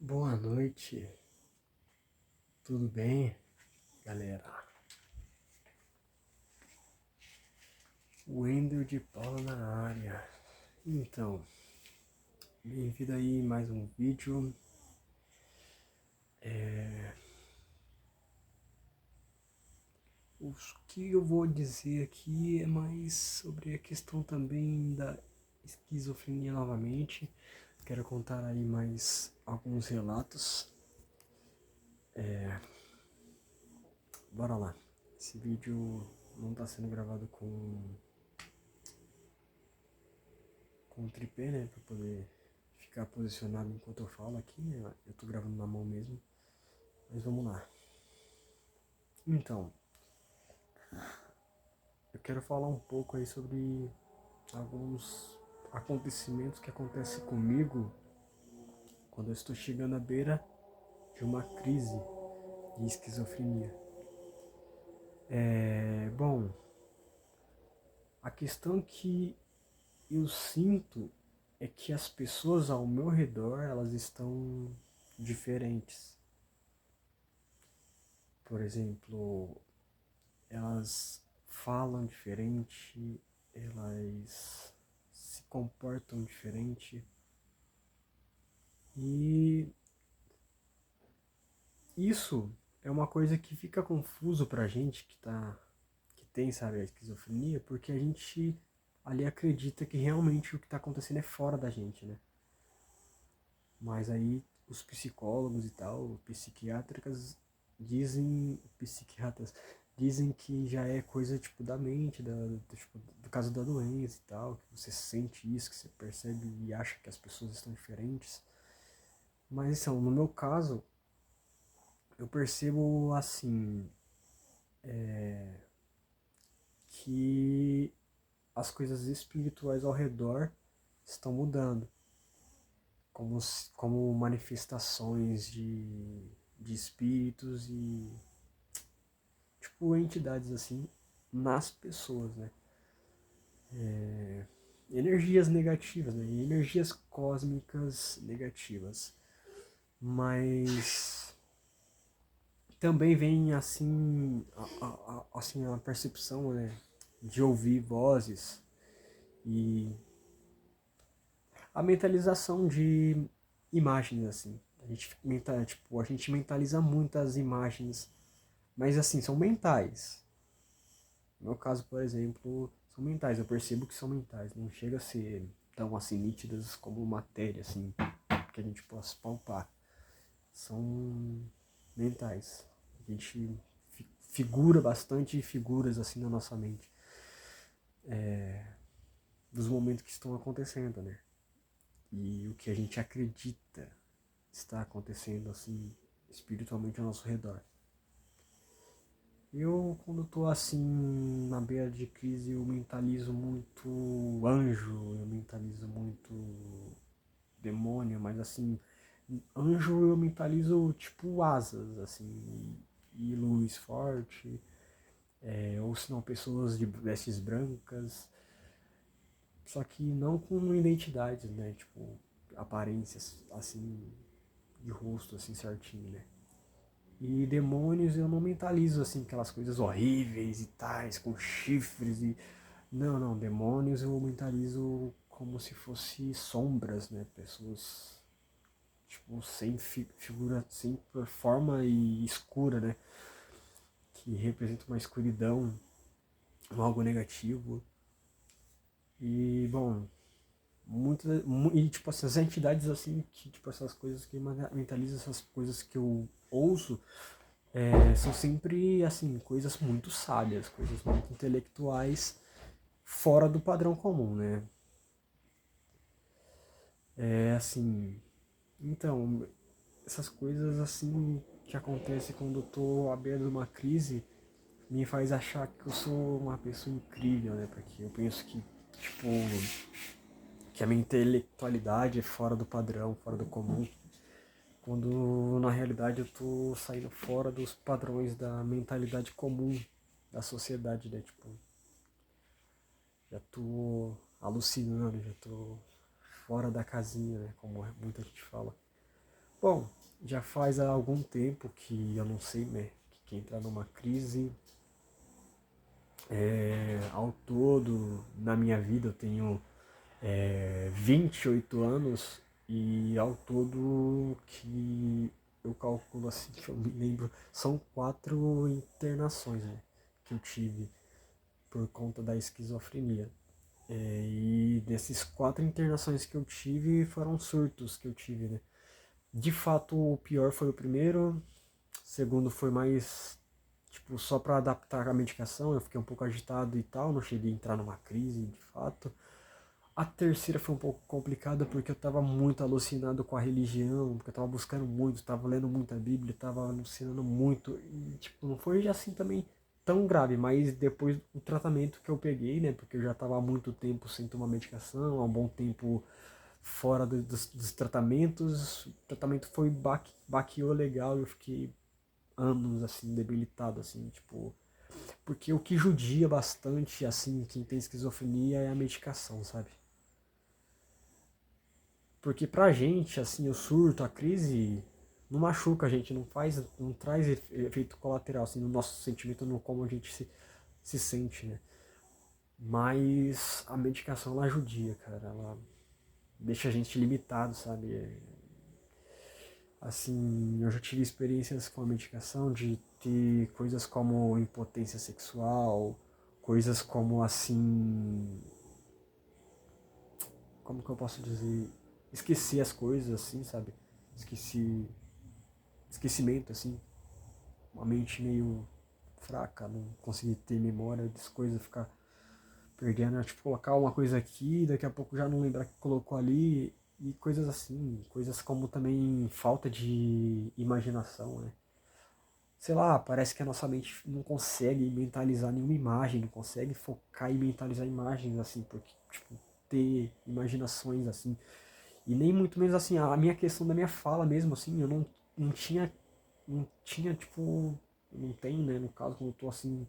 Boa noite, tudo bem, galera? Wender de Paula na área. Então, bem-vindo aí em mais um vídeo. O que eu vou dizer aqui é mais sobre a questão também da esquizofrenia novamente. Quero contar aí mais alguns relatos. Bora lá. Esse vídeo não está sendo gravado com tripé, né? Pra poder ficar posicionado enquanto eu falo aqui, né? Eu tô gravando na mão mesmo. Mas vamos lá. Então, eu quero falar um pouco aí sobre alguns acontecimentos que acontecem comigo quando eu estou chegando à beira de uma crise de esquizofrenia. Bom, a questão que eu sinto é que as pessoas ao meu redor, elas estão diferentes. Por exemplo, elas falam diferente, elas se comportam diferente. E isso é uma coisa que fica confuso pra gente que tem, sabe, a esquizofrenia, porque a gente ali acredita que realmente o que tá acontecendo é fora da gente, né? Mas aí os psicólogos e tal, psiquiatras dizem que já é coisa tipo da mente, tipo, do caso da doença e tal, que você sente isso, que você percebe e acha que as pessoas estão diferentes. Mas então, no meu caso, eu percebo assim que as coisas espirituais ao redor estão mudando, como manifestações de espíritos e tipo entidades assim nas pessoas, né? Energias negativas, né? Energias cósmicas negativas. Mas também vem assim assim a percepção, né, de ouvir vozes e a mentalização de imagens assim. A gente mentaliza muitas imagens, mas assim, são mentais. No meu caso, por exemplo, são mentais, eu percebo que são mentais, não chega a ser tão assim nítidas como matéria assim, que a gente possa palpar. São mentais. A gente figura bastante figuras assim na nossa mente dos momentos que estão acontecendo, né? E o que a gente acredita está acontecendo assim espiritualmente ao nosso redor. Eu, quando tô assim na beira de crise, eu mentalizo muito anjo, eu mentalizo muito demônio, mas assim, anjo eu mentalizo tipo asas, assim, e luz forte, ou se não pessoas de vestes brancas, só que não com identidades, né? Tipo, aparências assim, de rosto assim certinho, né? E demônios eu não mentalizo assim aquelas coisas horríveis e tais, com chifres e. Não, não, demônios eu mentalizo como se fosse sombras, né? Pessoas tipo sem figura, sem forma e escura, né? Que representa uma escuridão, algo negativo. E bom, e tipo essas entidades assim que tipo essas coisas que mentalizam essas coisas que eu ouço são sempre assim coisas muito sábias, coisas muito intelectuais fora do padrão comum, né? É assim, então essas coisas assim que acontecem quando eu tô à beira de uma crise me faz achar que eu sou uma pessoa incrível, né? Porque eu penso que tipo que a minha intelectualidade é fora do padrão, fora do comum. Quando na realidade eu tô saindo fora dos padrões da mentalidade comum da sociedade, né? Tipo, já tô alucinando, já tô fora da casinha, né? Como muita gente fala. Bom, já faz algum tempo que eu não sei, né, que entrar numa crise. Ao todo, na minha vida, eu tenho 28 anos e ao todo que eu calculo assim, que eu me lembro, são 4 internações, né, que eu tive por conta da esquizofrenia. E desses 4 internações que eu tive foram surtos que eu tive, né? De fato, o pior foi o primeiro, o segundo foi mais tipo só para adaptar a medicação, eu fiquei um pouco agitado e tal, não cheguei a entrar numa crise, de fato. A terceira foi um pouco complicada porque eu estava muito alucinado com a religião, porque eu estava buscando muito, estava lendo muita Bíblia, estava alucinando muito. E tipo, não foi assim também tão grave, mas depois do tratamento que eu peguei, né? Porque eu já estava há muito tempo sem tomar medicação, há um bom tempo fora dos tratamentos. O tratamento foi baqueou legal e eu fiquei anos assim, debilitado, assim, tipo. Porque o que judia bastante, assim, quem tem esquizofrenia é a medicação, sabe? Porque pra gente, assim, o surto, a crise não machuca a gente, não traz efeito colateral, assim, no nosso sentimento, no como a gente se sente, né? Mas a medicação, ela judia, cara, ela deixa a gente limitado, sabe? Assim, eu já tive experiências com a medicação de ter coisas como impotência sexual, coisas como, assim, como que eu posso dizer? Esquecer as coisas, assim, sabe? Esqueci, esquecimento, assim, uma mente meio fraca, não conseguir ter memória das coisas, ficar perdendo, tipo, colocar uma coisa aqui, daqui a pouco já não lembrar que colocou ali, e coisas assim, coisas como também falta de imaginação, né? Sei lá, parece que a nossa mente não consegue mentalizar nenhuma imagem, não consegue focar e mentalizar imagens, assim, porque, tipo, ter imaginações, assim, e nem muito menos, assim, a minha questão da minha fala mesmo, assim, eu não tinha não tinha, tipo, não tenho, né, no caso, quando eu tô assim,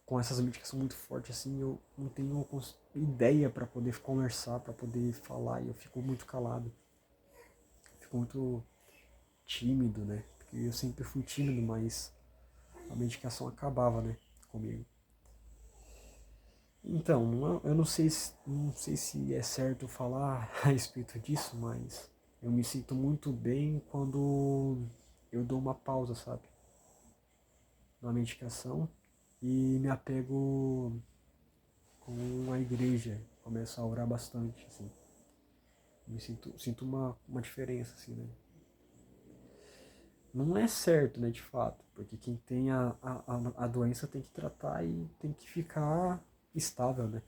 com essas medicações muito fortes, assim, eu não tenho ideia para poder conversar, para poder falar, e eu fico muito calado, fico muito tímido, né, porque eu sempre fui tímido, mas a medicação acabava, né, comigo. Então, eu não sei se é certo falar a respeito disso, mas eu me sinto muito bem quando eu dou uma pausa, sabe, na medicação e me apego com a igreja, começo a orar bastante, assim. Sinto uma diferença, assim, né? Não é certo, né, de fato, porque quem tem a doença tem que tratar e tem que ficar estável, né?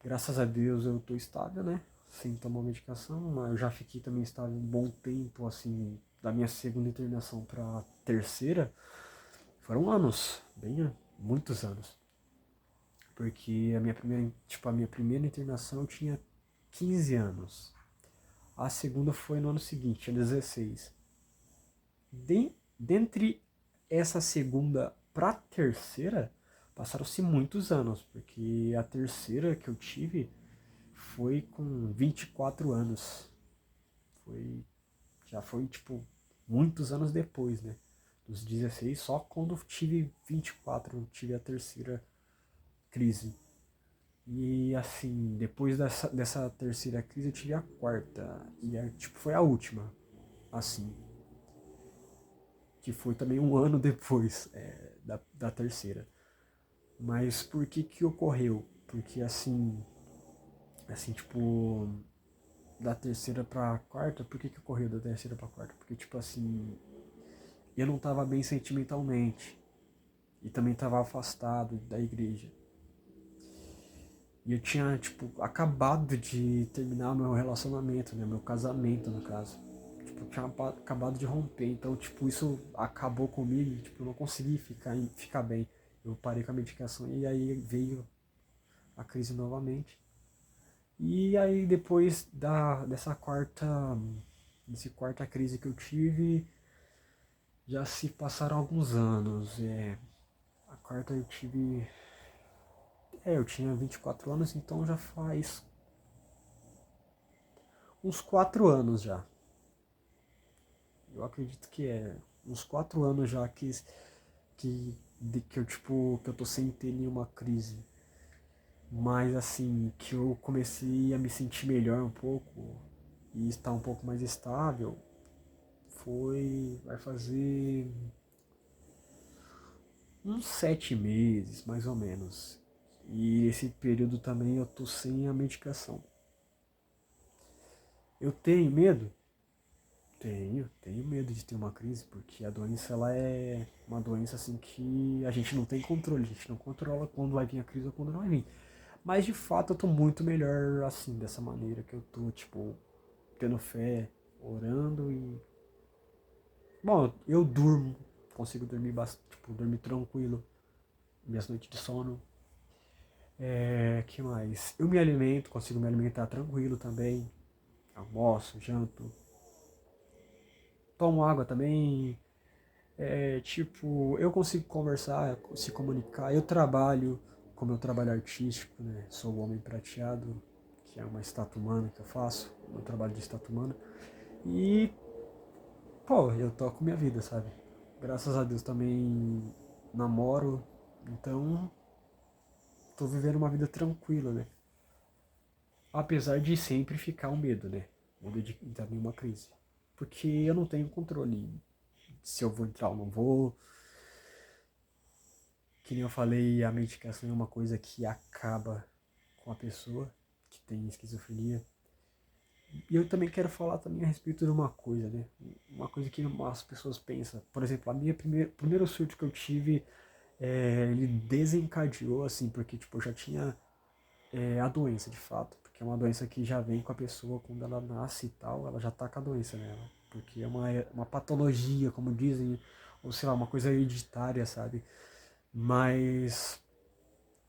Graças a Deus eu tô estável, né? Sem tomar medicação, mas eu já fiquei também estável um bom tempo, assim, da minha segunda internação pra terceira, foram anos, muitos anos. Porque a minha primeira internação eu tinha 15 anos. A segunda foi no ano seguinte, tinha 16. Dentre essa segunda para a terceira, passaram-se muitos anos, porque a terceira que eu tive foi com 24 anos. Foi, já foi, tipo, muitos anos depois, né? Dos 16, só quando eu tive 24, eu tive a terceira crise. E assim, depois dessa terceira crise eu tive a quarta. E tipo, foi a última. Assim. Que foi também um ano depois da terceira. Mas por que ocorreu? Porque assim, tipo, da terceira pra quarta, por que ocorreu da terceira pra quarta? Porque, tipo assim, eu não tava bem sentimentalmente. E também tava afastado da igreja. E eu tinha, tipo, acabado de terminar meu relacionamento, né? Meu casamento, no caso. Tipo, eu tinha acabado de romper. Então, tipo, isso acabou comigo e, tipo, eu não consegui ficar bem. Eu parei com a medicação e aí veio a crise novamente. E aí, depois dessa quarta crise que eu tive, já se passaram alguns anos. A quarta eu tive... eu tinha 24 anos, então já faz uns 4 anos já. eu acredito que é uns 4 anos já que eu, tipo, que eu tô sem ter nenhuma crise. Mas assim, que eu comecei a me sentir melhor um pouco e estar um pouco mais estável, vai fazer uns 7 meses, mais ou menos. E esse período também eu tô sem a medicação. Eu tenho medo? Tenho medo de ter uma crise, porque a doença ela é uma doença assim que a gente não tem controle, a gente não controla quando vai vir a crise ou quando não vai vir. Mas de fato eu tô muito melhor assim, dessa maneira que eu tô, tipo, tendo fé, orando e. Bom, eu durmo, consigo dormir bastante, tipo, dormir tranquilo, minhas noites de sono. Que mais? Eu me alimento, consigo me alimentar tranquilo também. Almoço, janto, tomo água também. Tipo, eu consigo conversar, se comunicar. Eu trabalho com meu trabalho artístico, né? Sou o Homem Prateado, que é uma estátua humana que eu faço, meu trabalho de estátua humana. E, pô, eu toco minha vida, sabe? Graças a Deus também namoro, então tô vivendo uma vida tranquila, né? Apesar de sempre ficar um medo, né? Medo de entrar em uma crise. Porque eu não tenho controle se eu vou entrar ou não vou. Que nem eu falei, a medicação é uma coisa que acaba com a pessoa que tem esquizofrenia. E eu também quero falar também a respeito de uma coisa, né? Uma coisa que as pessoas pensam. Por exemplo, a minha primeiro surto que eu tive, ele desencadeou, assim, porque tipo, eu já tinha a doença de fato. Porque é uma doença que já vem com a pessoa quando ela nasce e tal, ela já tá com a doença nela. Porque é uma patologia, como dizem, ou sei lá, uma coisa hereditária, sabe? Mas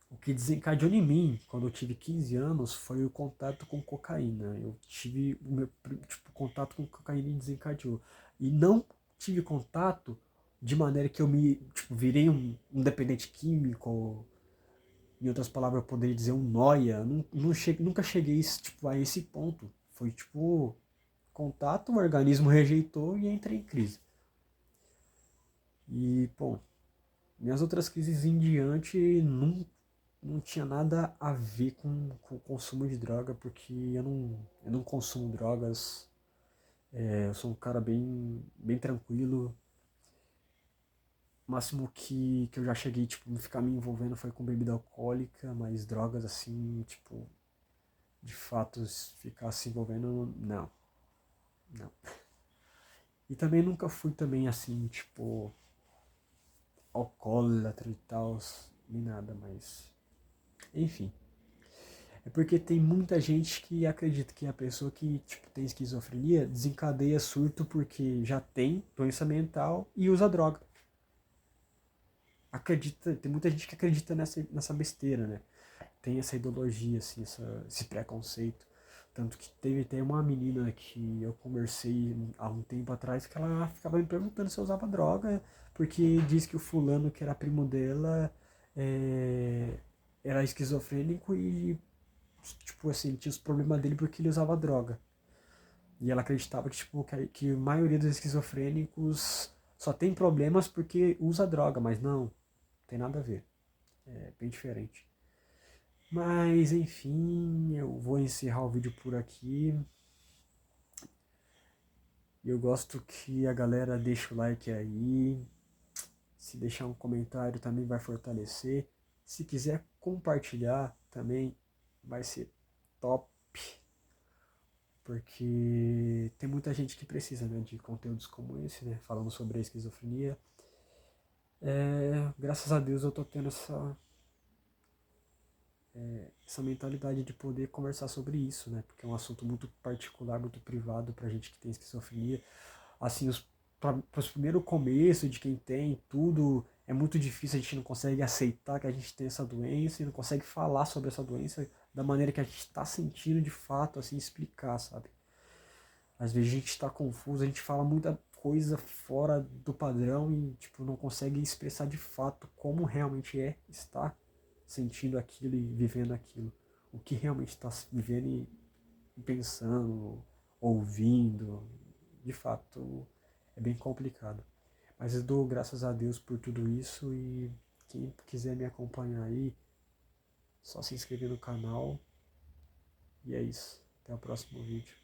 o que desencadeou em mim, quando eu tive 15 anos, foi o contato com cocaína. Eu tive o meu contato com cocaína e desencadeou. E não tive contato de maneira que eu me virei um dependente químico, em outras palavras eu poderia dizer um nóia. Nunca cheguei a esse ponto. Foi tipo contato, o organismo rejeitou e entrei em crise. E, bom, minhas outras crises em diante não tinha nada a ver com o consumo de droga, porque eu não consumo drogas, eu sou um cara bem tranquilo. O máximo que eu já cheguei, tipo, ficar me envolvendo foi com bebida alcoólica, mas drogas assim, tipo, de fato, ficar se envolvendo, não, não. E também nunca fui também assim, tipo, alcoólatra e tal, nem nada, mas enfim. É porque tem muita gente que acredita que a pessoa que tipo, tem esquizofrenia desencadeia surto porque já tem doença mental e usa droga. Tem muita gente que acredita nessa besteira, né? Tem essa ideologia, assim, esse preconceito. Tanto que tem uma menina que eu conversei há um tempo atrás que ela ficava me perguntando se eu usava droga, porque diz que o fulano que era primo dela era esquizofrênico e tipo assim, tinha os problemas dele porque ele usava droga. E ela acreditava que, tipo, que a maioria dos esquizofrênicos só tem problemas porque usa droga, mas não, tem nada a ver. É bem diferente. Mas enfim, eu vou encerrar o vídeo por aqui. Eu gosto que a galera deixe o like aí. Se deixar um comentário também vai fortalecer. Se quiser compartilhar também vai ser top. Porque tem muita gente que precisa, né, de conteúdos como esse, né, falando sobre a esquizofrenia. Graças a Deus eu tô tendo essa mentalidade de poder conversar sobre isso, né, porque é um assunto muito particular, muito privado pra gente que tem esquizofrenia. Assim, para os primeiros começos de quem tem tudo, é muito difícil, a gente não consegue aceitar que a gente tem essa doença e não consegue falar sobre essa doença da maneira que a gente está sentindo de fato, assim, explicar, sabe? Às vezes a gente está confuso, a gente fala muita coisa fora do padrão e tipo, não consegue expressar de fato como realmente é estar sentindo aquilo e vivendo aquilo. O que realmente está vivendo e pensando, ouvindo. De fato, é bem complicado. Mas eu dou graças a Deus por tudo isso e quem quiser me acompanhar aí, só se inscrever no canal. E é isso. Até o próximo vídeo.